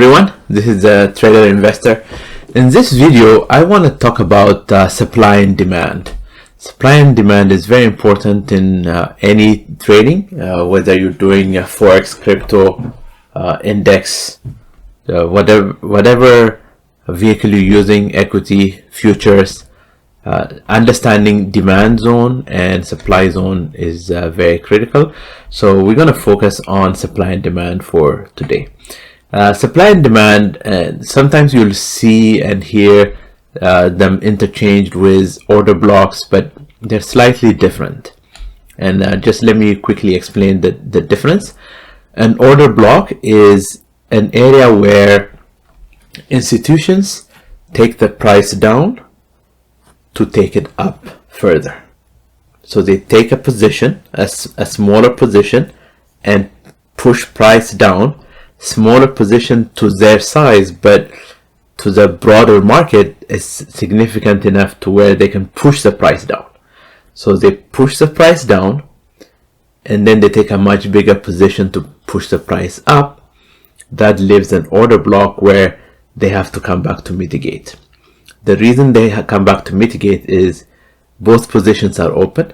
everyone, this is the Trader Investor. In this video, I want to talk about supply and demand. Supply and demand is very important in any trading, whether you're doing Forex, crypto, index, whatever vehicle you're using, equity, futures. Understanding demand zone and supply zone is very critical. So we're going to focus on supply and demand for today. Supply and demand, sometimes you'll see and hear them interchanged with order blocks, but they're slightly different. And just let me quickly explain the difference. An order block is an area where institutions take the price down to take it up further. So they take a position, a smaller position, and push price down. Smaller position to their size, but to the broader market is significant enough to where they can push the price down. So they push the price down, and then they take a much bigger position to push the price up. That leaves an order block where they have to come back to mitigate. The reason they come back to mitigate is both positions are open.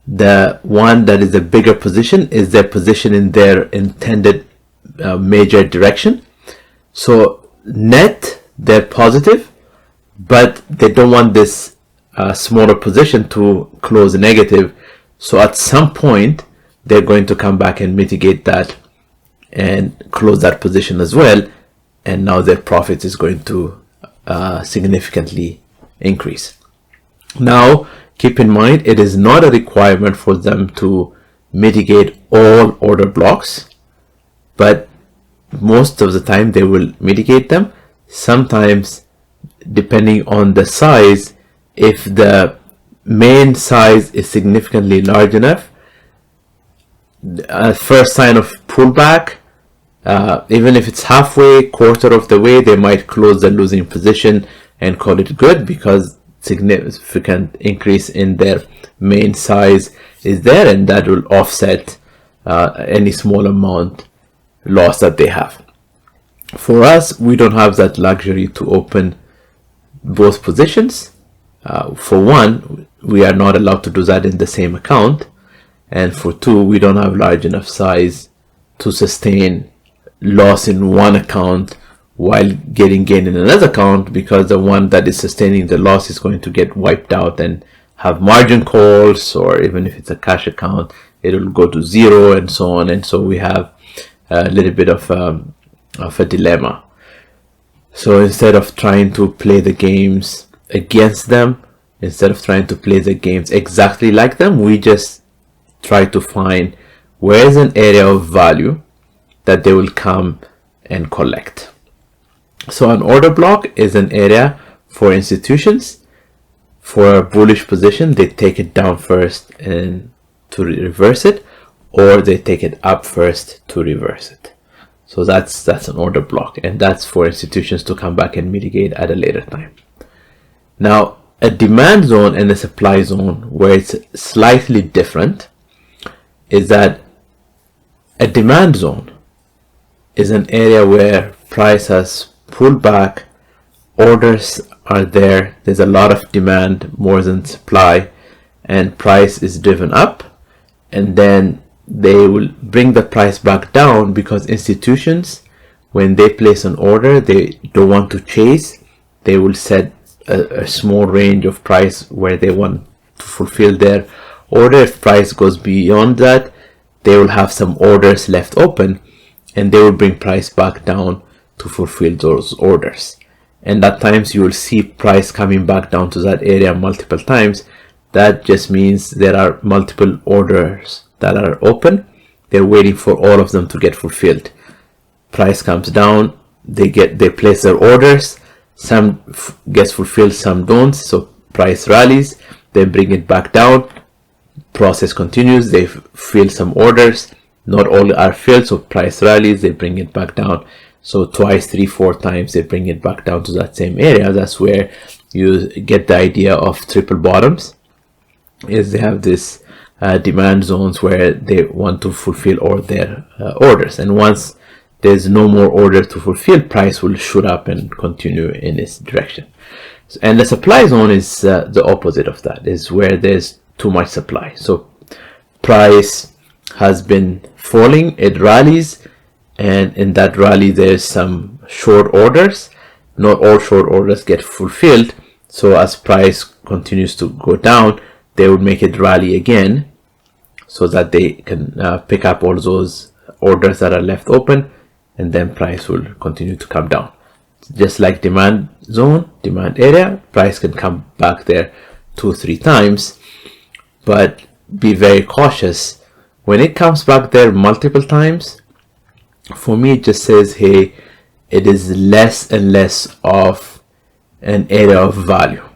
The one that is a bigger position is their position in their intended major direction. So net, they're positive, but they don't want this smaller position to close negative. So at some point, they're going to come back and mitigate that and close that position as well. And now their profit is going to significantly increase. Now, keep in mind, it is not a requirement for them to mitigate all order blocks, but most of the time they will mitigate them. Sometimes, depending on the size, if the main size is significantly large enough, first sign of pullback, even if it's halfway, quarter of the way, they might close the losing position and call it good because significant increase in their main size is there, and that will offset any small amount loss that they have. For us, we don't have that luxury to open both positions. For one, we are not allowed to do that in the same account, and for two, we don't have large enough size to sustain loss in one account while getting gain in another account, because the one that is sustaining the loss is going to get wiped out and have margin calls, or even if it's a cash account, it will go to zero and so on. And so we have a little bit of a dilemma. So instead of trying to play the games against them, instead of trying to play the games exactly like them, we just try to find where is an area of value that they will come and collect. So an order block is an area for institutions. For a bullish position, they take it down first and to reverse it, or they take it up first to reverse it. So that's an order block, and that's for institutions to come back and mitigate at a later time. Now, a demand zone and a supply zone, where it's slightly different, is that a demand zone is an area where price has pulled back, orders are there, there's a lot of demand, more than supply, and price is driven up, and then they will bring the price back down because institutions, when they place an order, they don't want to chase. They will set a small range of price where they want to fulfill their order. If price goes beyond that, they will have some orders left open, and they will bring price back down to fulfill those orders. And at times you will see price coming back down to that area multiple times. That just means there are multiple orders that are open. They're waiting for all of them to get fulfilled. Price comes down, they place their orders, some gets fulfilled, some don't, so price rallies, they bring it back down, process continues, they fill some orders, not all are filled, so price rallies, they bring it back down. So twice, 3, 4 times they bring it back down to that same area. That's where you get the idea of triple bottoms, is they have this demand zones where they want to fulfill all their orders, and once there's no more order to fulfill, price will shoot up and continue in its direction. And the supply zone is the opposite of that, is where there's too much supply. So price has been falling, it rallies, and in that rally there's some short orders. Not all short orders get fulfilled, so as price continues to go down, they would make it rally again so that they can pick up all those orders that are left open, and then price will continue to come down. Just like demand zone, demand area, price can come back there 2-3 times, but be very cautious. When it comes back there multiple times, for me it just says, hey, it is less and less of an area of value,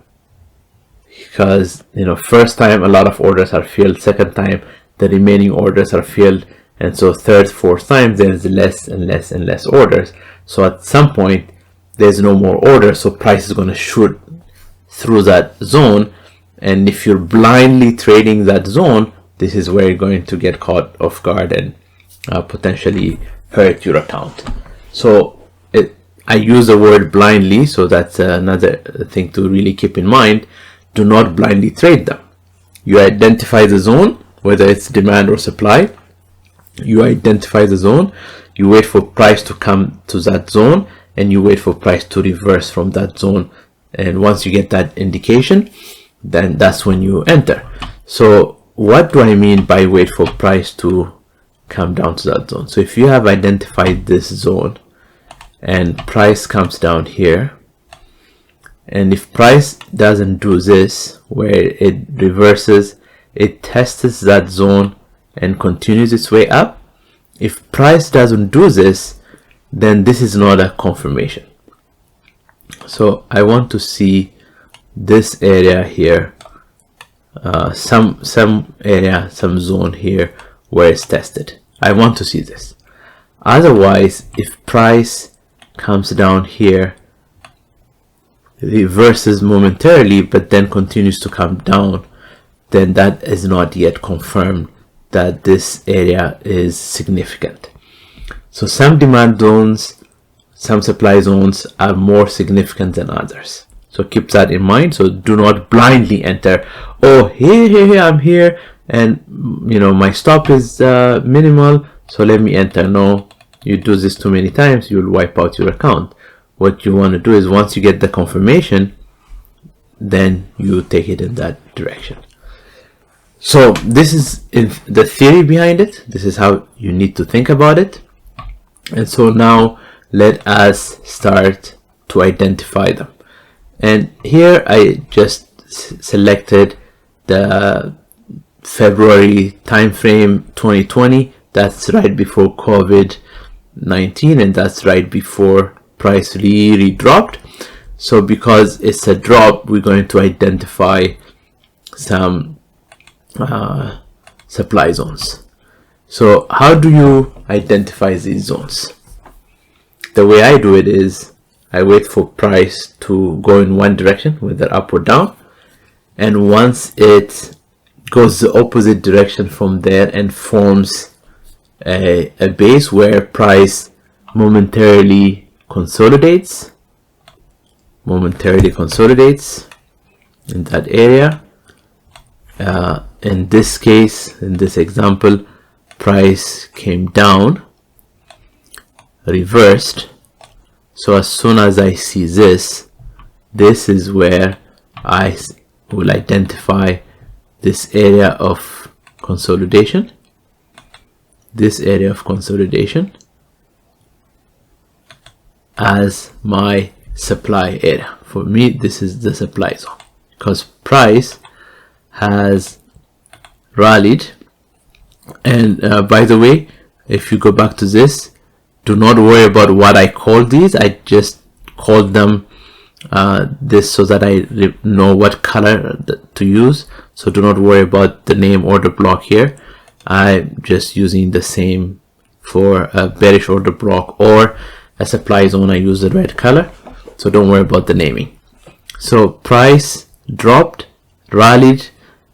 because first time a lot of orders are filled, second time the remaining orders are filled, and so third, fourth time there's less and less and less orders. So at some point there's no more orders, so price is going to shoot through that zone, and if you're blindly trading that zone, this is where you're going to get caught off guard and potentially hurt your account. So I use the word blindly, so that's another thing to really keep in mind. Do not blindly trade them. You identify the zone, whether it's demand or supply. You identify the zone, you wait for price to come to that zone, and you wait for price to reverse from that zone. And once you get that indication, then that's when you enter. So what do I mean by wait for price to come down to that zone? So if you have identified this zone and price comes down here, and if price doesn't do this, where it reverses, it tests that zone and continues its way up. If price doesn't do this, then this is not a confirmation. So I want to see this area here, some area, some zone here where it's tested. I want to see this. Otherwise, if price comes down here, reverses momentarily, but then continues to come down, then that is not yet confirmed that this area is significant. So some demand zones, some supply zones are more significant than others. So keep that in mind. So do not blindly enter. Oh, here, I'm here, and my stop is minimal, so let me enter. No, you do this too many times, you'll wipe out your account. What you want to do is, once you get the confirmation, then you take it in that direction. So this is the theory behind it. This is how you need to think about it. And so now let us start to identify them. And here I just selected the February timeframe 2020. That's right before COVID-19, and that's right before price really dropped. So because it's a drop, we're going to identify some supply zones. So how do you identify these zones? The way I do it is I wait for price to go in one direction, whether up or down, and once it goes the opposite direction from there and forms a base where price momentarily consolidates in that area. In this case, in this example, price came down, reversed. So as soon as I see this is where I will identify this area of consolidation, as my supply area. For me, this is the supply zone, because price has rallied. And by the way, if you go back to this, do not worry about what I call these. I just called them this so that I know what color to use. So do not worry about the name order block here. I'm just using the same for a bearish order block or a supply zone. I use the red color, so don't worry about the naming. So price dropped, rallied,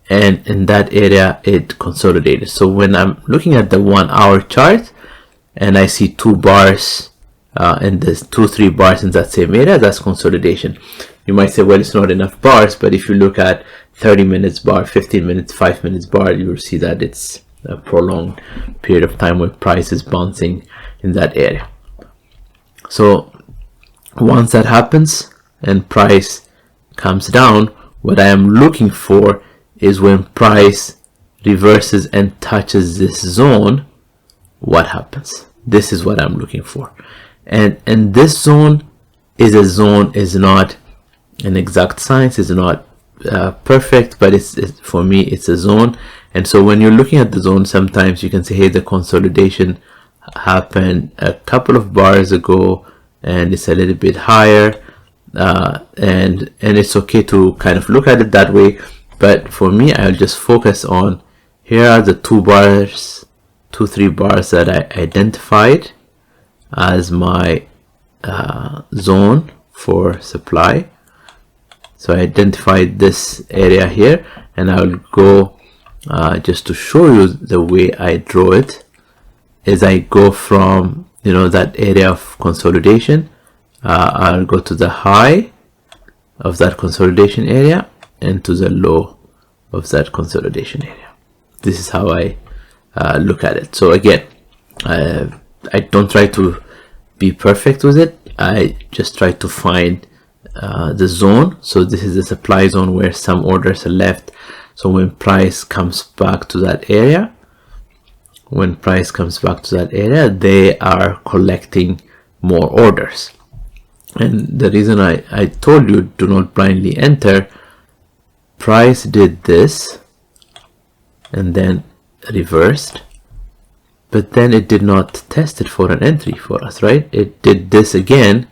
and in that area it consolidated. So when I'm looking at the 1 hour chart and I see 2 bars and there's 2-3 bars in that same area, that's consolidation. You might say, well, it's not enough bars, but if you look at 30 minutes bar, 15 minutes, 5 minutes bar, you will see that it's a prolonged period of time where price is bouncing in that area. So once that happens and price comes down, what I am looking for is when price reverses and touches this zone, what happens? This is what I'm looking for. And this zone is not an exact science, is not perfect, but it's for me it's a zone. And so when you're looking at the zone, sometimes you can say, hey, the consolidation happened a couple of bars ago and it's a little bit higher, and it's okay to kind of look at it that way. But for me, I'll just focus on, here are the 2 bars, 2-3 bars that I identified as my zone for supply. So I identified this area here, and I will go just to show you the way I draw it is I go from, you know, that area of consolidation. I'll go to the high of that consolidation area and to the low of that consolidation area. This is how I look at it. So again, I don't try to be perfect with it. I just try to find the zone. So this is the supply zone where some orders are left. So when price comes back to that area, they are collecting more orders. And the reason I told you do not blindly enter, price did this and then reversed, but then it did not test it for an entry for us, right? It did this again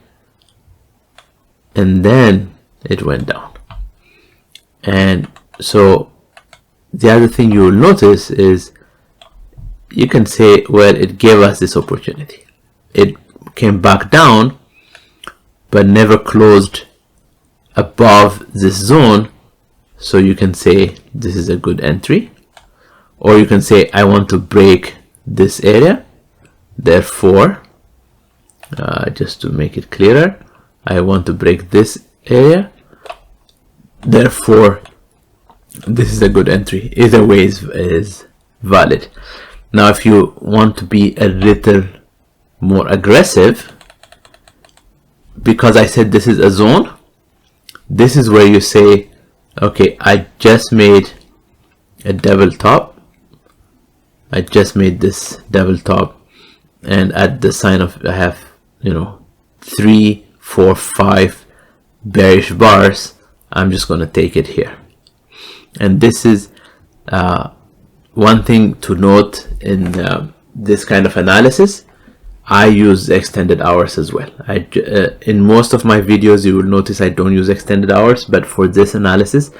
and then it went down. And so the other thing you will notice is you can say, well, it gave us this opportunity. It came back down but never closed above this zone. So you can say this is a good entry, or you can say I want to break this area, therefore just to make it clearer, I want to break this area, therefore this is a good entry. Either way is valid. Now if you want to be a little more aggressive, because I said this is a zone, this is where you say, okay, I just made a double top, I just made this double top, and at the sign of I have, you know, 3, 4, 5 bearish bars, I'm just going to take it here. And this is one thing to note in this kind of analysis. I use extended hours as well. In most of my videos you will notice I don't use extended hours, but for this analysis,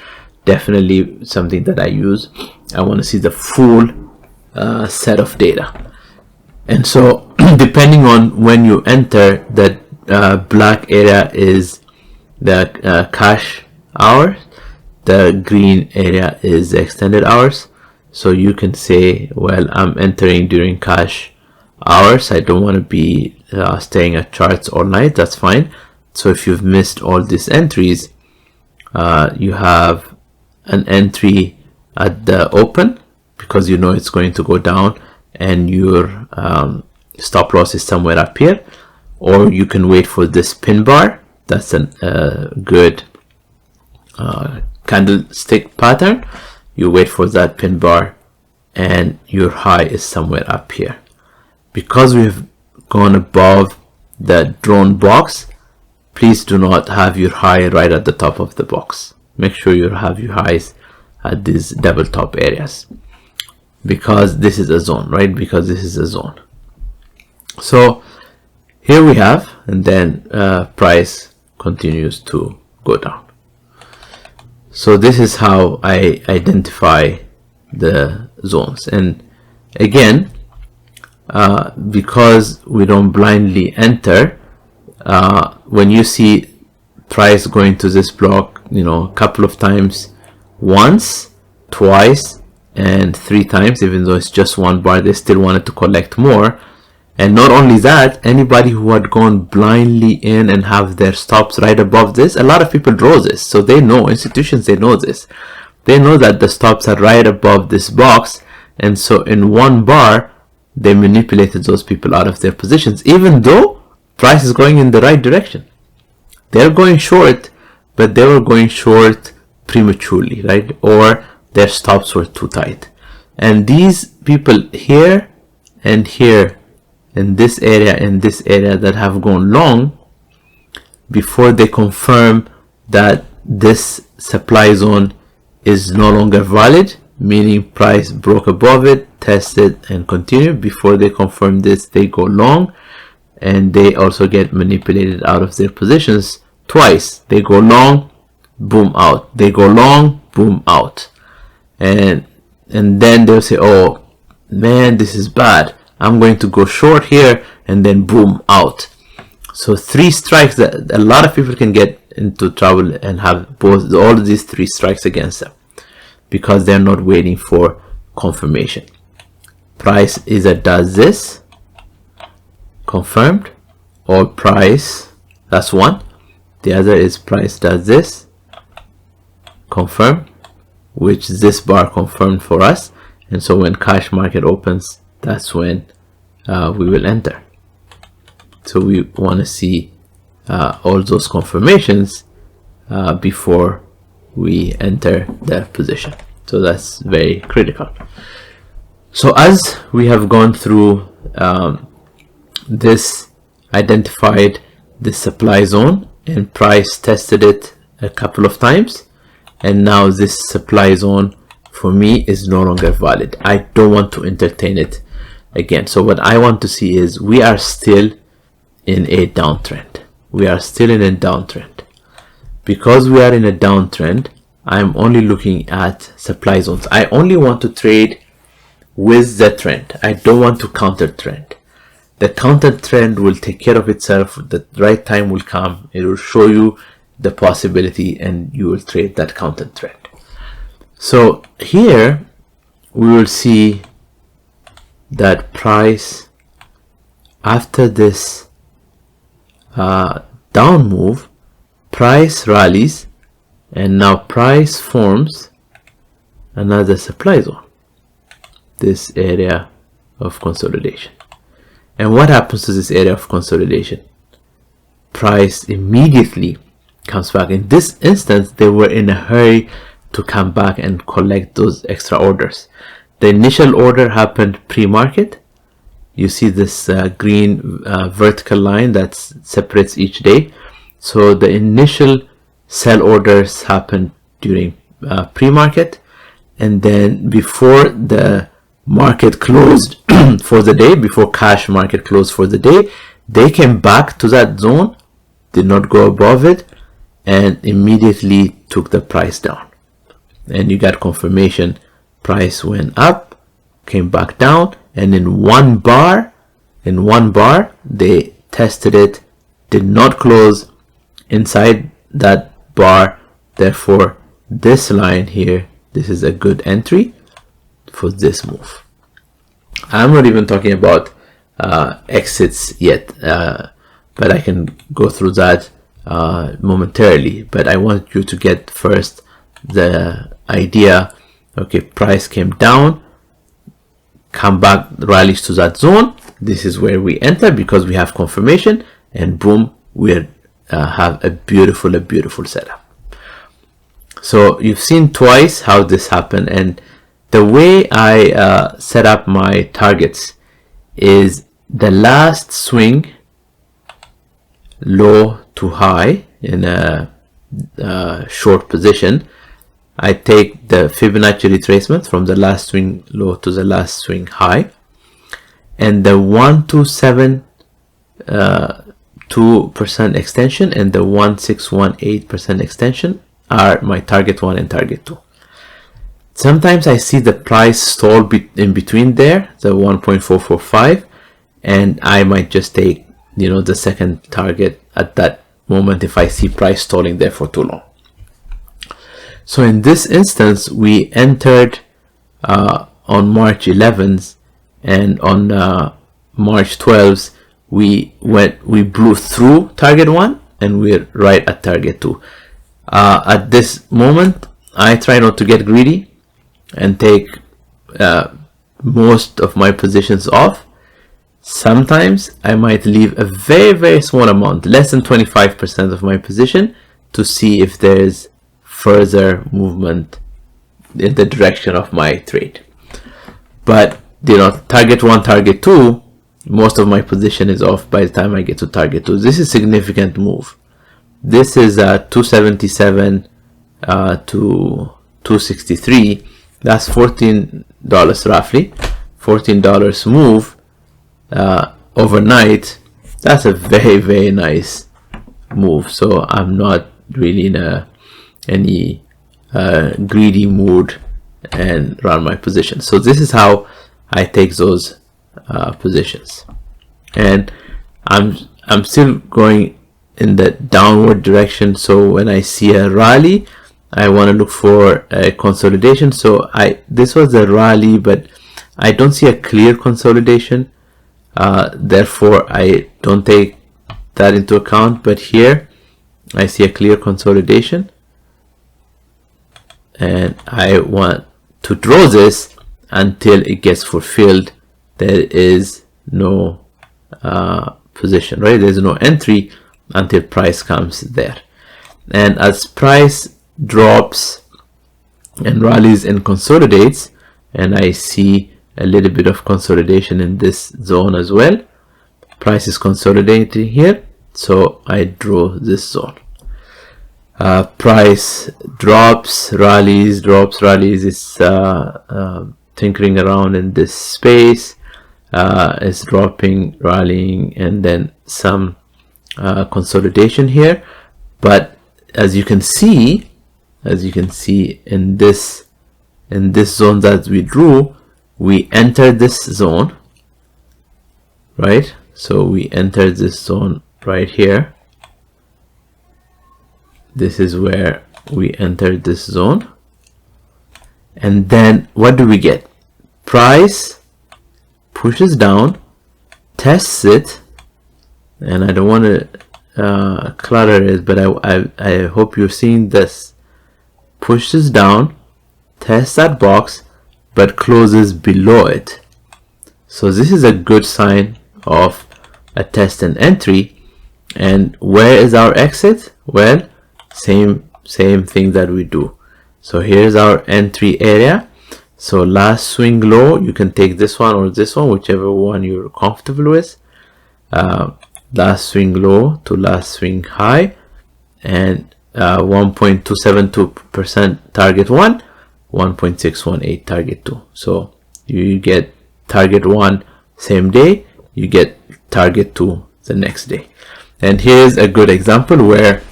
definitely something that I use. I want to see the full set of data. And so depending on when you enter, that black area is the cash hours, the green area is the extended hours. So you can say, well, I'm entering during cash hours, I don't want to be staying at charts all night, that's fine. So if you've missed all these entries, you have an entry at the open because you know it's going to go down and your stop loss is somewhere up here, or you can wait for this pin bar. That's a good candlestick pattern. You wait for that pin bar and your high is somewhere up here. Because we've gone above the drawn box, please do not have your high right at the top of the box. Make sure you have your highs at these double top areas, because this is a zone, right? Because this is a zone. So here we have, and then price continues to go down. So this is how I identify the zones. And again, because we don't blindly enter, when you see price going to this block, you know, a couple of times, once, twice, and 3 times, even though it's just 1 bar, they still wanted to collect more. And not only that, anybody who had gone blindly in and have their stops right above this, a lot of people draw this. So they know, institutions, they know this. They know that the stops are right above this box. And so in one bar, they manipulated those people out of their positions, even though price is going in the right direction. They're going short, but they were going short prematurely, right? Or their stops were too tight. And these people here and here, in this area and this area, that have gone long, before they confirm that this supply zone is no longer valid, meaning price broke above it, tested and continued, before they confirm this, they go long, and they also get manipulated out of their positions twice. They go long, boom, out. They go long, boom, out. And then they'll say, oh man, this is bad, I'm going to go short here, and then boom, out. So 3 strikes that a lot of people can get into trouble and have both, all of these 3 strikes against them, because they're not waiting for confirmation. Price either does this, confirmed, or price, that's one. The other is price does this, confirmed, which this bar confirmed for us. And so when cash market opens, that's when we will enter. So we want to see all those confirmations before we enter the position. So that's very critical. So as we have gone through this, identified the supply zone, and price tested it a couple of times, and now this supply zone for me is no longer valid. I don't want to entertain it again. So what I want to see is we are still in a downtrend. We are still in a downtrend. Because we are in a downtrend, I'm only looking at supply zones. I only want to trade with the trend. I don't want to counter trend. The counter trend will take care of itself. The right time will come. It will show you the possibility, and you will trade that counter trend. So here we will see that price, after this down move, price rallies, and now price forms another supply zone, this area of consolidation. And what happens to this area of consolidation? Price immediately comes back. In this instance, they were in a hurry to come back and collect those extra orders. The initial order happened pre-market. You see this green vertical line that separates each day. So the initial sell orders happened during pre-market, and then before the market closed for the day, before cash market closed for the day, they came back to that zone, did not go above it, and immediately took the price down. And you got confirmation, price went up, came back down, and in one bar they tested it, did not close inside that bar. Therefore this line here, this is a good entry for this move. I'm not even talking about exits yet, but I can go through that momentarily. But I want you to get first the idea. Okay, price came down, come back, rallies to that zone. This is where we enter because we have confirmation, and boom, we have a beautiful setup. So you've seen twice how this happened, and the way I set up my targets is the last swing low to high in a short position. I take the Fibonacci retracement from the last swing low to the last swing high, and the 127 2% extension and the 1618% extension are my target 1 and target 2. Sometimes I see the price stall in between there, the 1.445, and I might just take, the second target at that moment if I see price stalling there for too long. So in this instance, we entered on March 11th, and on March 12th, we blew through target 1 and we're right at target 2. At this moment, I try not to get greedy and take most of my positions off. Sometimes I might leave a very, very small amount, less than 25% of my position, to see if there's further movement in the direction of my trade. But target 1, target 2, most of my position is off by the time I get to target 2. This is a significant move. This is 277 to 263. That's $14 roughly. $14 move overnight. That's a very, very nice move. So I'm not really in any greedy mood and run my position. So this is how I take those positions, and I'm still going in the downward direction. So when I see a rally, I want to look for a consolidation. So this was a rally, but I don't see a clear consolidation, therefore I don't take that into account. But here I see a clear consolidation, and I want to draw this until it gets fulfilled. There is no position, right? There's no entry until price comes there. And as price drops and rallies and consolidates, and I see a little bit of consolidation in this zone as well, price is consolidating here, so I draw this zone. Price drops, rallies, drops, rallies. It's tinkering around in this space. It's dropping, rallying, and then some consolidation here. But as you can see in this zone that we drew, we entered this zone, right? So we entered this zone right here. This is where we entered this zone, and then what do we get? Price pushes down, tests it, and I don't want to clutter it, but I hope you're seeing this. Pushes down, tests that box, but closes below it. So this is a good sign of a test and entry. And where is our exit? Well, same thing that we do. So here's our entry area. So last swing low, you can take this one or this one, whichever one you're comfortable with. Last swing low to last swing high, and 1.272% target 1, 1.618 target 2. So you get target 1 same day, you get target 2 the next day. And here's a good example where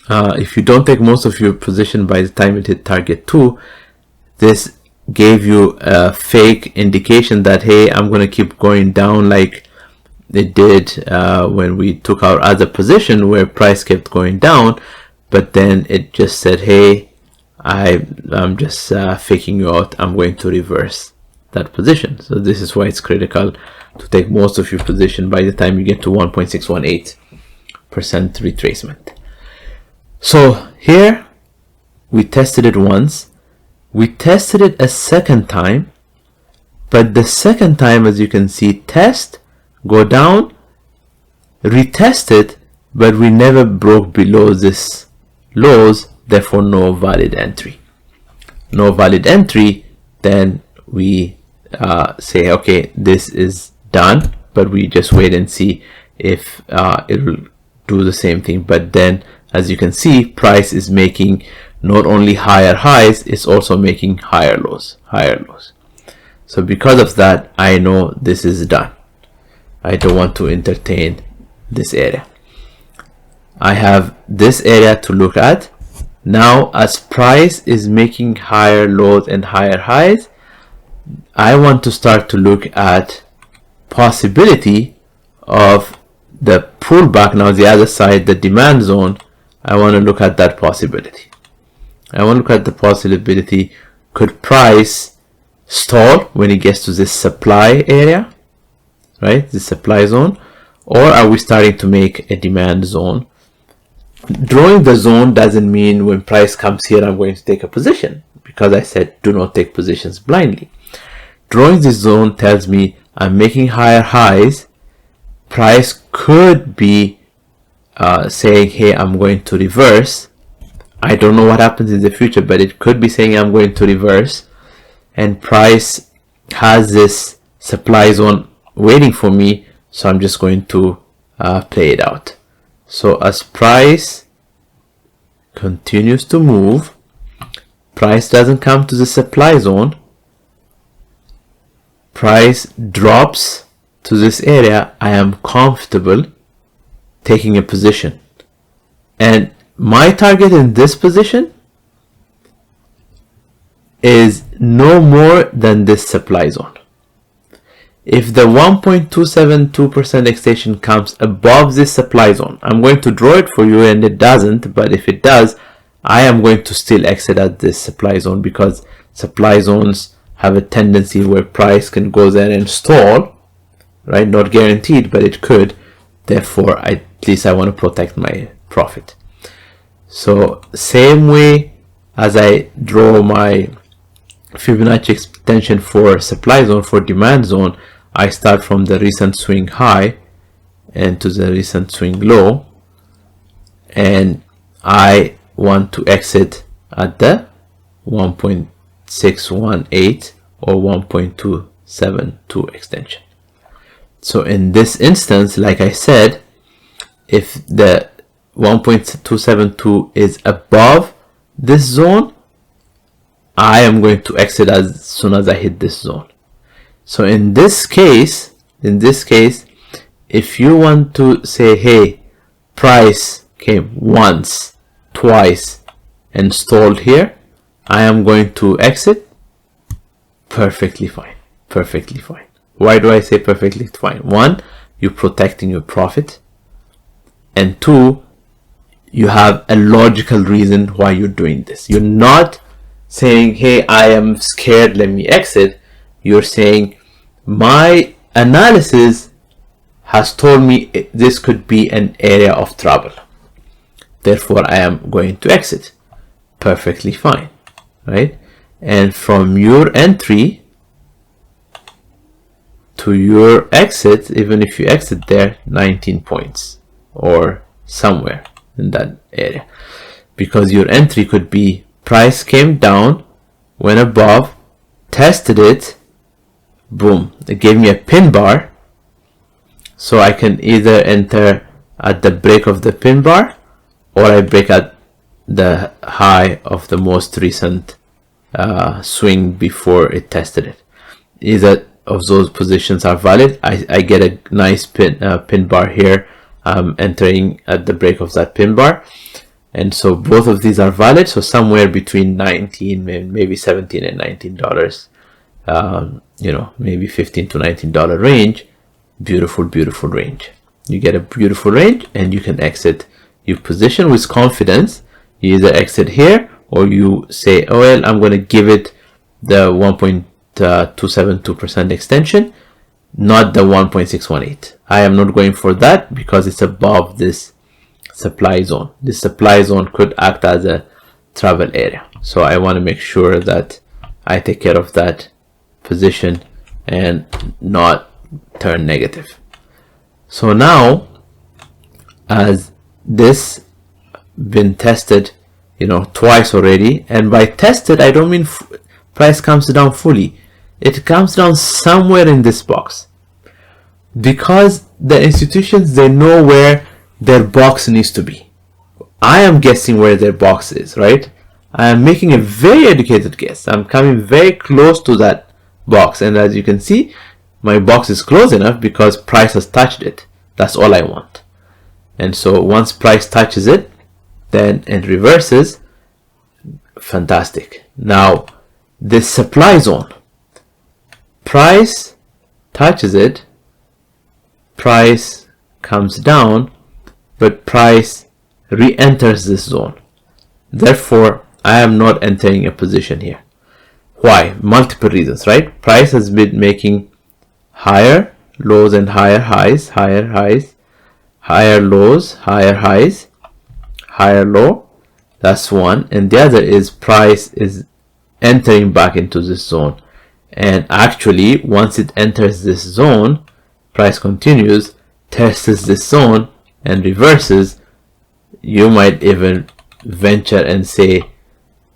if you don't take most of your position by the time it hit target 2, this gave you a fake indication that, hey, I'm going to keep going down like it did when we took our other position where price kept going down. But then it just said, hey, I'm just faking you out. I'm going to reverse that position. So this is why it's critical to take most of your position by the time you get to 1.618% retracement. So here we tested it once, we tested it a second time, but the second time, as you can see, test, go down, retest it, but we never broke below this lows, therefore no valid entry. No valid entry, then we say, okay, this is done, but we just wait and see if it will do the same thing. But then, as you can see, price is making not only higher highs, it's also making higher lows, So because of that, I know this is done. I don't want to entertain this area. I have this area to look at. Now, as price is making higher lows and higher highs, I want to start to look at possibility of the pullback. Now the other side, the demand zone, I want to look at that possibility. I want to look at the possibility, could price stall when it gets to this supply area? right? The supply zone, or are we starting to make a demand zone? Drawing the zone doesn't mean when price comes here, I'm going to take a position, because I said do not take positions blindly. Drawing this zone tells me I'm making higher highs. Price could be saying, hey, I'm going to reverse. I don't know what happens in the future, but it could be saying I'm going to reverse. And price has this supply zone waiting for me, so I'm just going to play it out. So as price continues to move, price doesn't come to the supply zone, price drops to this area, I am comfortable taking a position. And my target in this position is no more than this supply zone. If the 1.272% extension comes above this supply zone, I'm going to draw it for you, and it doesn't, but if it does, I am going to still exit at this supply zone, because supply zones have a tendency where price can go there and stall, right? Not guaranteed, but it could. Therefore, at least I want to protect my profit. So same way as I draw my Fibonacci extension for supply zone, for demand zone, I start from the recent swing high and to the recent swing low, and I want to exit at the 1.618 or 1.272 extension. So in this instance, like I said, if the 1.272 is above this zone, I am going to exit as soon as I hit this zone. So in this case, if you want to say, hey, price came once, twice, and stalled here, I am going to exit. Perfectly fine. Perfectly fine. Why do I say perfectly fine? One, you're protecting your profit. And two, you have a logical reason why you're doing this. You're not saying, hey, I am scared, let me exit. You're saying, my analysis has told me this could be an area of trouble. Therefore, I am going to exit. Perfectly fine, right? And from your entry to your exit, even if you exit there, 19 points or somewhere in that area. Because your entry could be price came down, went above, tested it, boom, it gave me a pin bar. So I can either enter at the break of the pin bar, or I break at the high of the most recent swing before it tested it. Either of those positions are valid. I get a nice pin bar here. I'm entering at the break of that pin bar, and so both of these are valid. So somewhere between 19, maybe 17 and $19, maybe $15 to $19 range. Beautiful range. You get a beautiful range, and you can exit your position with confidence. You either exit here, or you say, oh well, I'm going to give it the 1.272% extension, not the 1.618. I am not going for that because it's above this supply zone. This supply zone could act as a travel area. So I want to make sure that I take care of that position and not turn negative. So now, as this been tested, twice already, and by tested I don't mean price comes down fully. It comes down somewhere in this box, because the institutions, they know where their box needs to be. I am guessing where their box is, right? I am making a very educated guess. I'm coming very close to that box, and as you can see, my box is close enough because price has touched it. That's all I want. And so once price touches it, then it reverses. Fantastic. Now this supply zone, price touches it, price comes down, but price re-enters this zone. Therefore, I am not entering a position here. Why? Multiple reasons, right? Price has been making higher lows and higher highs, higher highs, higher lows, higher highs, higher low. That's one. And the other is price is entering back into this zone. And actually, once it enters this zone, price continues, tests this zone, and reverses. You might even venture and say,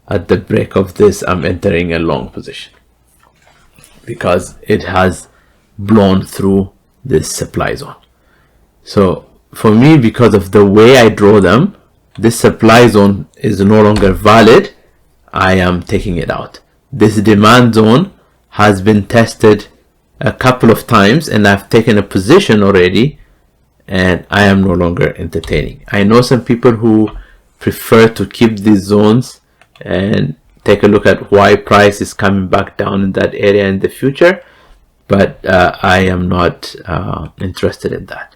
at the break of this, I'm entering a long position, because it has blown through this supply zone. So for me, because of the way I draw them, this supply zone is no longer valid. I am taking it out. This demand zone has been tested a couple of times and I've taken a position already, and I am no longer entertaining. I know some people who prefer to keep these zones and take a look at why price is coming back down in that area in the future, but I am not interested in that.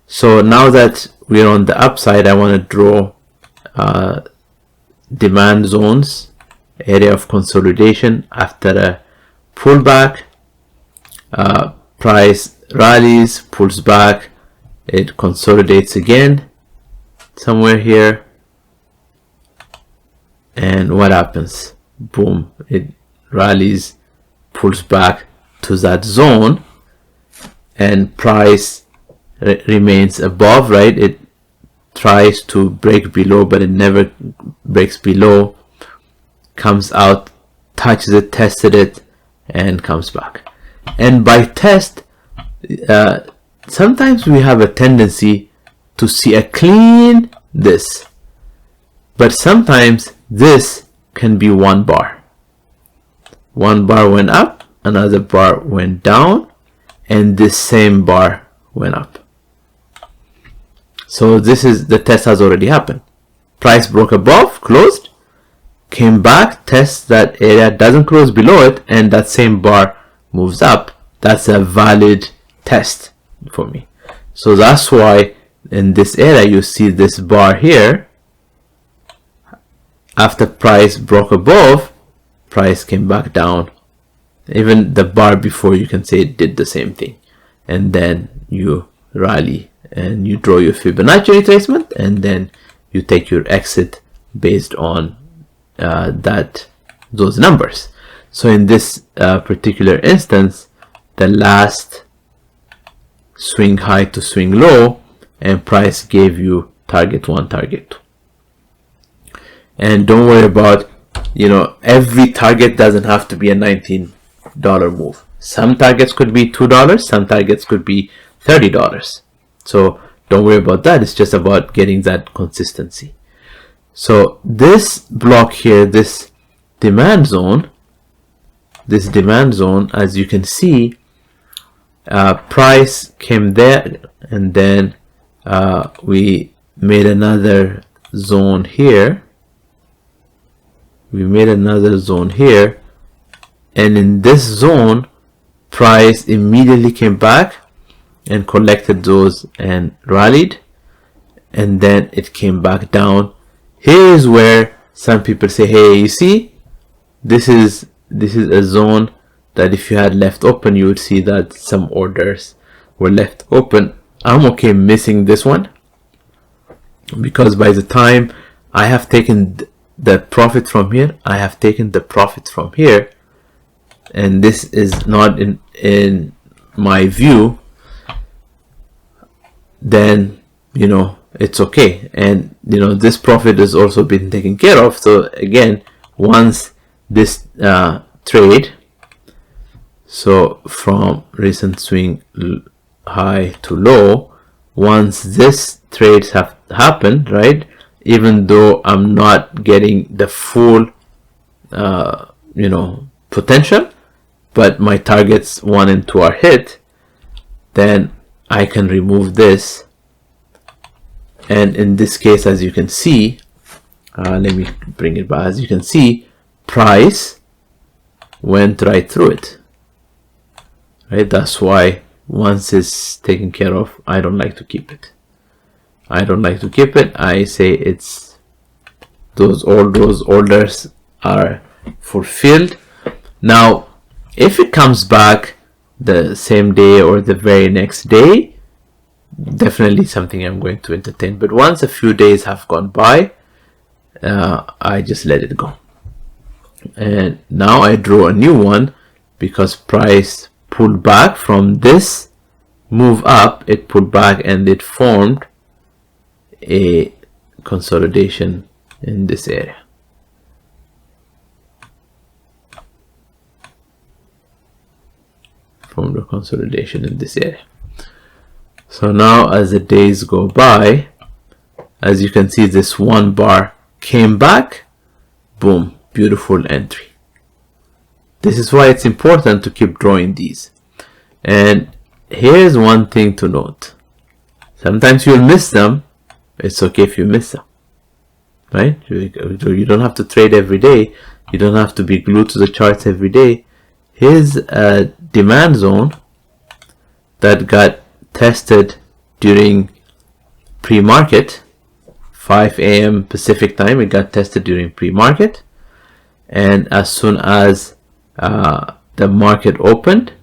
So now that we're on the upside, I want to draw demand zones, area of consolidation after a pullback. Price rallies, pulls back, it consolidates again somewhere here, and what happens? Boom, it rallies, pulls back to that zone, and price remains above, right? It tries to break below, but it never breaks below, comes out, touches it, tested it, and comes back. And by test, sometimes we have a tendency to see a clean this, but sometimes this can be one bar. One bar went up, another bar went down, and this same bar went up. So this is, the test has already happened. Price broke above, closed, came back, tests that area, doesn't close below it, and that same bar moves up. That's a valid test for me. So that's why in this area you see this bar here. After price broke above, price came back down. Even the bar before, you can say it did the same thing. And then you rally and you draw your Fibonacci retracement, and then you take your exit based on those numbers. So in this particular instance, the last swing high to swing low, and price gave you target 1, target 2. And don't worry about, every target doesn't have to be a $19 move. Some targets could be $2, some targets could be $30. So don't worry about that. It's just about getting that consistency. So this block here, this demand zone, as you can see, price came there, and then we made another zone here. And in this zone, price immediately came back and collected those and rallied, and then it came back down. Here is where some people say, hey, you see, this is a zone that if you had left open, you would see that some orders were left open. I'm okay missing this one, because by the time I have taken the profit from here, I have taken the profit from here, and this is not in my view, then it's okay. And this profit has also been taken care of. So again, once this trade, so from recent swing high to low, once this trades have happened, right, even though I'm not getting the full potential, but my targets 1 and 2 are hit, then I can remove this. And in this case, as you can see, let me bring it back. As you can see, price went right through it, right? That's why once it's taken care of, I don't like to keep it. I say it's all those orders are fulfilled. Now if it comes back the same day or the very next day, definitely something I'm going to entertain. But once a few days have gone by, I just let it go. And now I draw a new one because price pulled back from this move up. It pulled back and it formed a consolidation in this area. Formed a consolidation in this area. So now as the days go by, as you can see, this one bar came back, boom, beautiful entry. This is why it's important to keep drawing these. And here's one thing to note. Sometimes you'll miss them. It's okay if you miss them, right? You don't have to trade every day. You don't have to be glued to the charts every day. Here's a demand zone that got tested during pre-market, 5 a.m. Pacific time. It got tested during pre-market, and as soon as the market opened,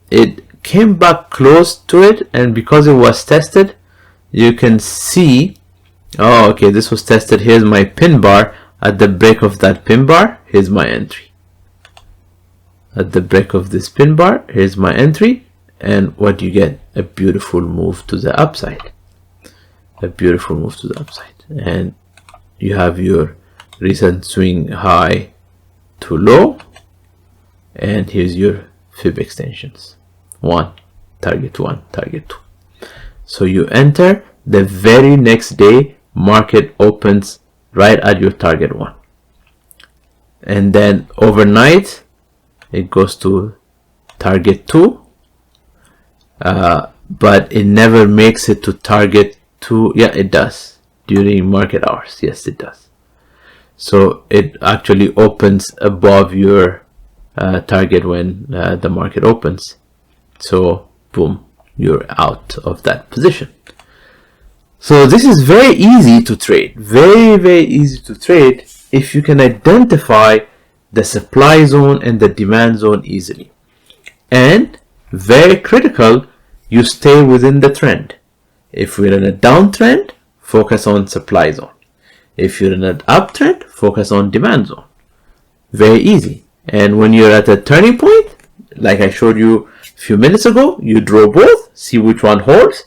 it came back close to it, and because it was tested, you can see, oh, okay, this was tested. Here's my pin bar. At the break of that pin bar, here's my entry. At the break of this pin bar, here's my entry, and what you get? A beautiful move to the upside. A beautiful move to the upside. And you have your recent swing high to low, and here's your fib extensions. 1, target 1, target 2. So you enter, the very next day market opens right at your target 1, and then overnight it goes to target 2, but it never makes it to target 2. Yeah, it does during market hours. Yes, it does. So it actually opens above your target when the market opens. So boom, you're out of that position. So this is very easy to trade, very easy to trade if you can identify the supply zone and the demand zone easily. And very critical, you stay within the trend. If we're in a downtrend, focus on supply zone. If you're in an uptrend, focus on demand zone. Very easy. And when you're at a turning point, like I showed you a few minutes ago, you draw both, see which one holds,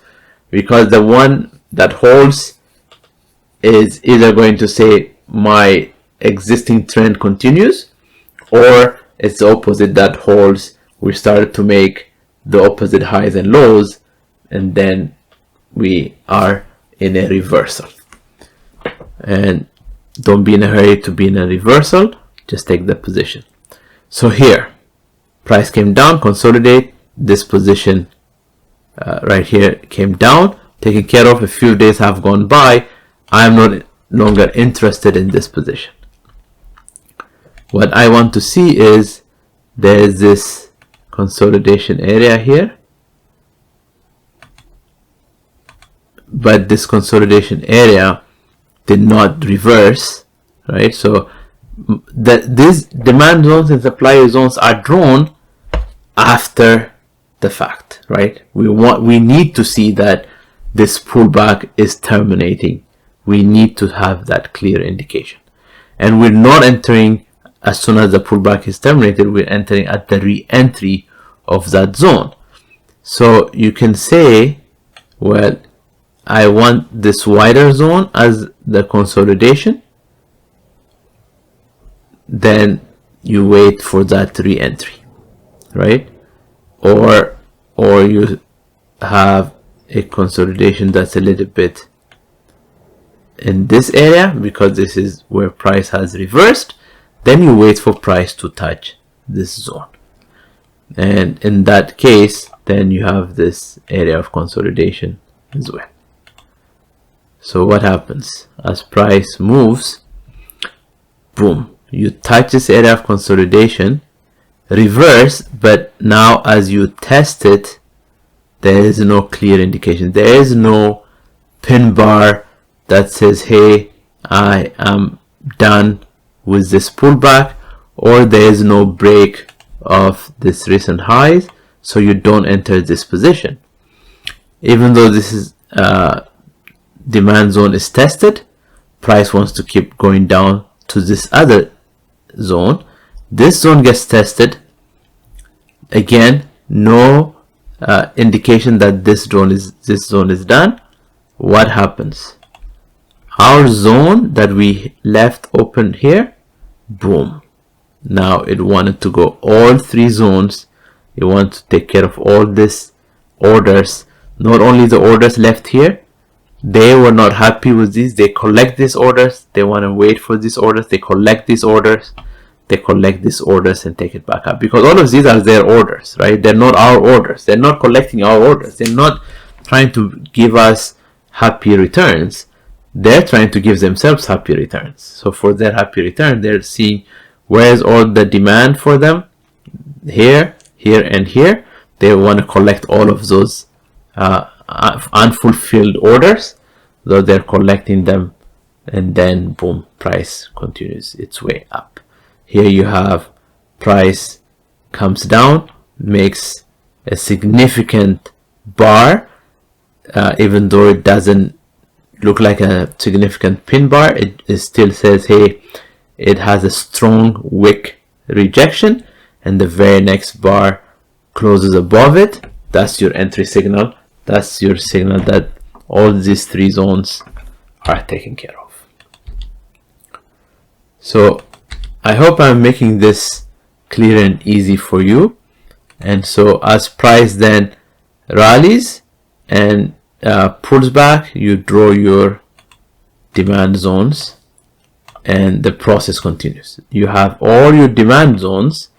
because the one that holds is either going to say my existing trend continues, or it's the opposite that holds. We started to make the opposite highs and lows, and then we are in a reversal. And don't be in a hurry to be in a reversal, just take the position. So here, price came down, consolidate, this position right here came down, taken care of. A few days have gone by, I am no longer interested in this position. What I want to see is there is this consolidation area here, but this consolidation area did not reverse, right? So these demand zones and supply zones are drawn after the fact, right? We need to see that this pullback is terminating. We need to have that clear indication, and we're not entering as soon as the pullback is terminated. We're entering at the re-entry of that zone. So you can say, well, I want this wider zone as the consolidation. Then you wait for that re-entry, right? Or you have a consolidation that's a little bit in this area, because this is where price has reversed. Then you wait for price to touch this zone, and in that case then you have this area of consolidation as well. So what happens as price moves? Boom, you touch this area of consolidation, reverse, but now as you test it, there is no clear indication. There is no pin bar that says, hey, I am done with this pullback, or there is no break of this recent highs. so you don't enter this position. Even though this is demand zone is tested, price wants to keep going down to this other zone. This zone gets tested. Again, no indication that this zone is done. What happens? Our zone that we left open here, boom. Now it wanted to go all three zones. It wants to take care of all these orders. Not only the orders left here, they were not happy with these. They collect these orders. They want to wait for these orders. They collect these orders. They collect these orders and take it back up, because all of these are their orders, right? They're not our orders. They're not collecting our orders. They're not trying to give us happy returns. They're trying to give themselves happy returns. So for their happy return, they're seeing where's all the demand for them. Here, here, and here. They want to collect all of those unfulfilled orders. So they're collecting them, and then boom, price continues its way up. Here you have price comes down, makes a significant bar, even though it doesn't look like a significant pin bar. It still says, hey, it has a strong wick rejection, and the very next bar closes above it. That's your entry signal. That's your signal that all these three zones are taken care of. So I hope I'm making this clear and easy for you. And so as price then rallies and pulls back, you draw your demand zones, and the process continues. You have all your demand zones,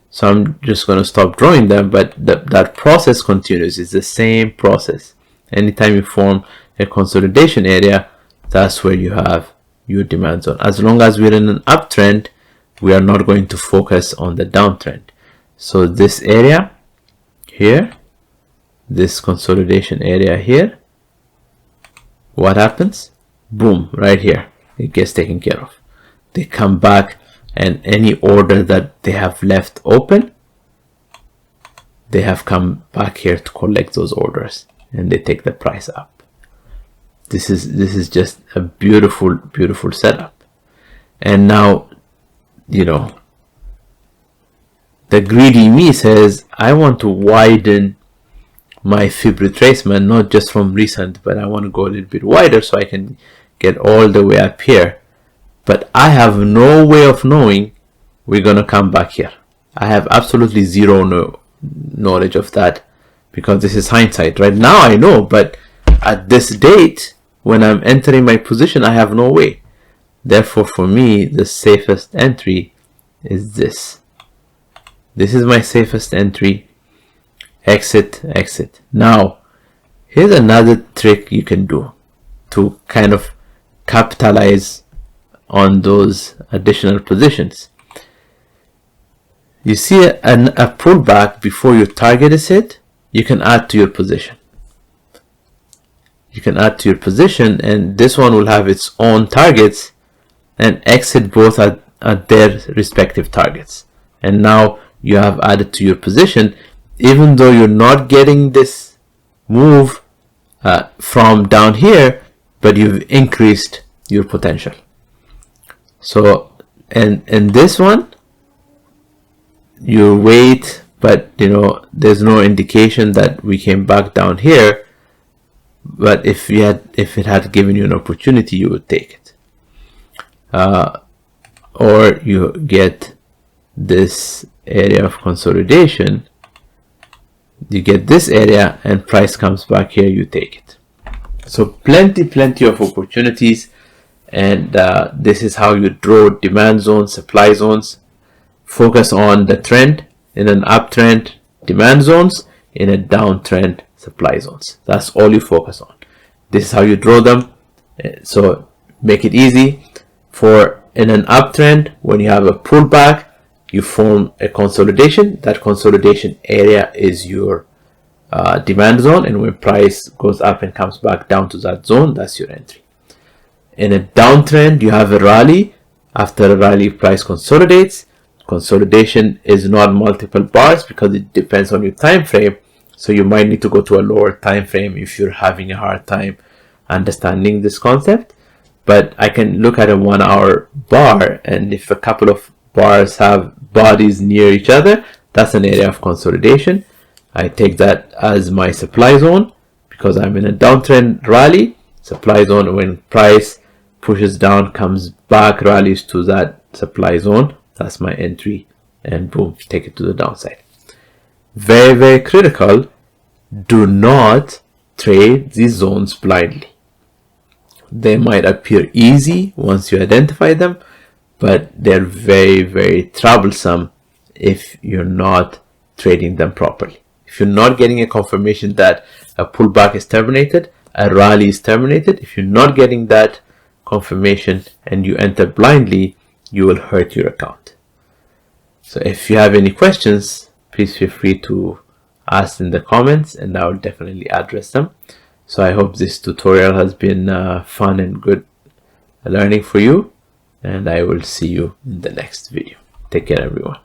so I'm just going to stop drawing them, but that process continues. It's the same process. Anytime you form a consolidation area, that's where you have your demand zone. As long as we're in an uptrend, we are not going to focus on the downtrend. So this area here, this consolidation area here, what happens? Boom, right here, it gets taken care of. They come back, and any order that they have left open, they have come back here to collect those orders, and they take the price up. This is just a beautiful, beautiful setup. And now, you know, the greedy me says, I want to widen my fib retracement, not just from recent, but I want to go a little bit wider so I can get all the way up here. But I have no way of knowing we're going to come back here. I have absolutely zero knowledge of that, because this is hindsight. Right now I know, but at this date, when I'm entering my position, I have no way. Therefore, for me, the safest entry is this. This is my safest entry. Exit, exit. Now, here's another trick you can do to kind of capitalize on those additional positions. You see a pullback before your target is hit, you can add to your position. You can add to your position, and this one will have its own targets, and exit both at their respective targets. And now you have added to your position, even though you're not getting this move from down here, but you've increased your potential. So, and this one, you wait, but you know, there's no indication that we came back down here. But if it had given you an opportunity, you would take it. Or you get this area of consolidation, you get this area, and price comes back here, you take it. So plenty of opportunities, and this is how you draw demand zones, supply zones. Focus on the trend. In an uptrend, demand zones. In a downtrend, supply zones. That's all you focus on. This is how you draw them. So make it easy. For in an uptrend, when you have a pullback, you form a consolidation. That consolidation area is your demand zone, and when price goes up and comes back down to that zone, that's your entry. In a downtrend, you have a rally. After a rally, price consolidates. Consolidation is not multiple bars because it depends on your time frame. So you might need to go to a lower time frame if you're having a hard time understanding this concept. But I can look at a 1 hour bar, and if a couple of bars have bodies near each other, that's an area of consolidation. I take that as my supply zone because I'm in a downtrend rally. Supply zone, when price pushes down, comes back, rallies to that supply zone, that's my entry, and boom, take it to the downside. Very, very critical. Do not trade these zones blindly. They might appear easy once you identify them, but they're very, very troublesome if you're not trading them properly. If you're not getting a confirmation that a pullback is terminated, a rally is terminated, if you're not getting that confirmation and you enter blindly, you will hurt your account. So if you have any questions, please feel free to ask in the comments and I will definitely address them. So I hope this tutorial has been fun and good learning for you, and I will see you in the next video. Take care, everyone.